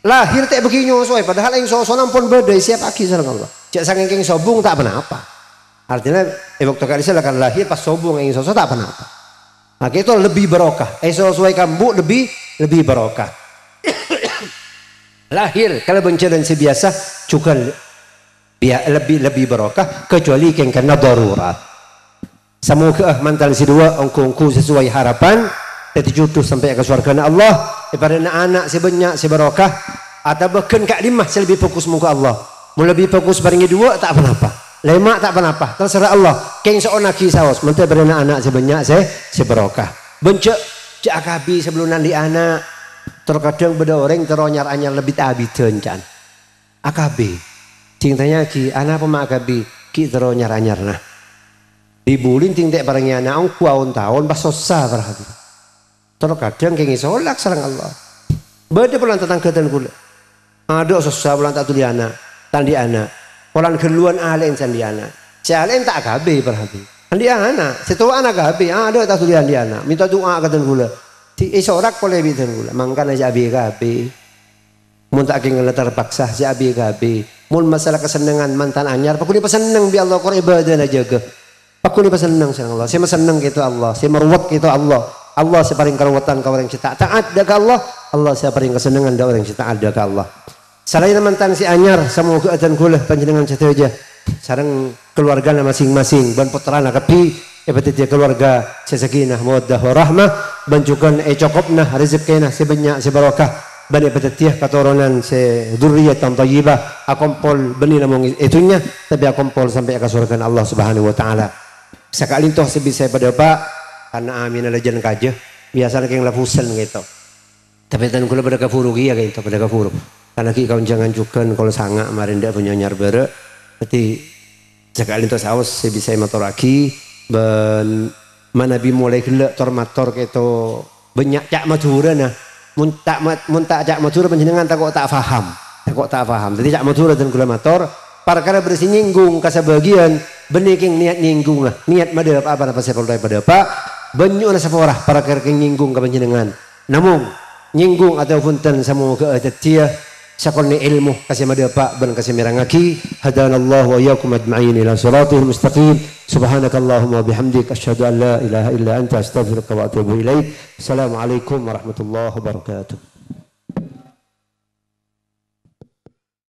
Lahir tak begini soy padahal yang so nampun beda siapa kisah Allah. Jak saking sobung tak apa-apa. Artinya waktu kali saya akan lahir pas sobung yang so tak apa-apa. Maka itu lebih barokah. Sesuai kambu lebih barokah. Lahir kalau bencana biasa juga lebih barokah kecuali yang kena darurat. Semoga mantan si dua ongku sesuai harapan jadi jodoh sampai ke surga Allah. Daripada anak sebanyak sebarokah atau bahkan kak limah lebih fokus muka Allah. Mau lebih fokus barengi dua tak apa-apa. Lemak tak apa-apa, terserah Allah. Keng seorang kisaos, menteri berenak anak sebanyak seberokah. Bencak cak akabi sebelum nanti anak. Terkadang beda orang teronyar-anyar lebih tabidan can. Akabi, cintanya ki anak pemak akabi ki teronyar-anyar nah. Dibulin tingtek barangnya anak ang kuaun tahun pas susah berhati. Terkadang keng isolak sarang Allah. Beda pulang tetangga dan gula. Ada susah pulang tak tuli anak, tandi anak. Orang keluan alen sandiana, si alen tak kabe berhati. Sandiana, setua anak kabe, ada tak tulian diana. Minta doa katan gula. Ti isorak boleh bitan gula. Mangkana si abi kabe. Mun tak kengel terpaksa si abi kabe. Mun masalah kesenangan mantan anyar, pakuni pesenang bi Allah kor ibadah na jaga. Pakuni pesenang sang Allah. Saya senang gitu Allah. Saya meruat gitu Allah. Allah saya paling keruatan ka orang cita taat dak Allah. Allah saya paling kesenangan dak orang cita ada ka Allah. Selain mantan si anyar semoga dan gula panjenengan saja sareng keluarga masing-masing ban putrana kapi dia keluarga sesakinah mawaddah warahmah banjukan cokopna rezekina sebanyak sebarokah ban dia keturunan se dzurriyyatan thayyibah akompol benih namung itunya tapi akompol sampai ke surga Allah Subhanahu wa taala sekali toh sebisa pada Pak karena amin ada jan kaje biasanya keng lafusan gitu tapi dan gula pada kafuru ya gitu pada kafuru karena kau jangan juga kalau sangat kemarin tidak punya nyar bere, jadi sekali itu saus saya bisa motor lagi, ben mana bi mulai gelak tormator gitu banyak cak madura nah, muntak cak matur panjenengan tak kok tak faham. Jadi cak matur dan kula matur perkara bersih nyinggung kasabagian beniking niat nyinggung lah. Niat madep apa saya pada Pak banyu na saporah perkara nyinggung ka panjenengan. Namun nyinggung ataupun tan samu ke atia sakolni ilmu kasih madep ban kasih mirangaki hadanallahu wa iyyakum ajma'in ila siratal mustaqim. Subhanakallahumma bihamdik asyhadu an la ilaha illa anta astaghfiruka wa atubu ilaik. Assalamualaikum warahmatullahi wabarakatuh.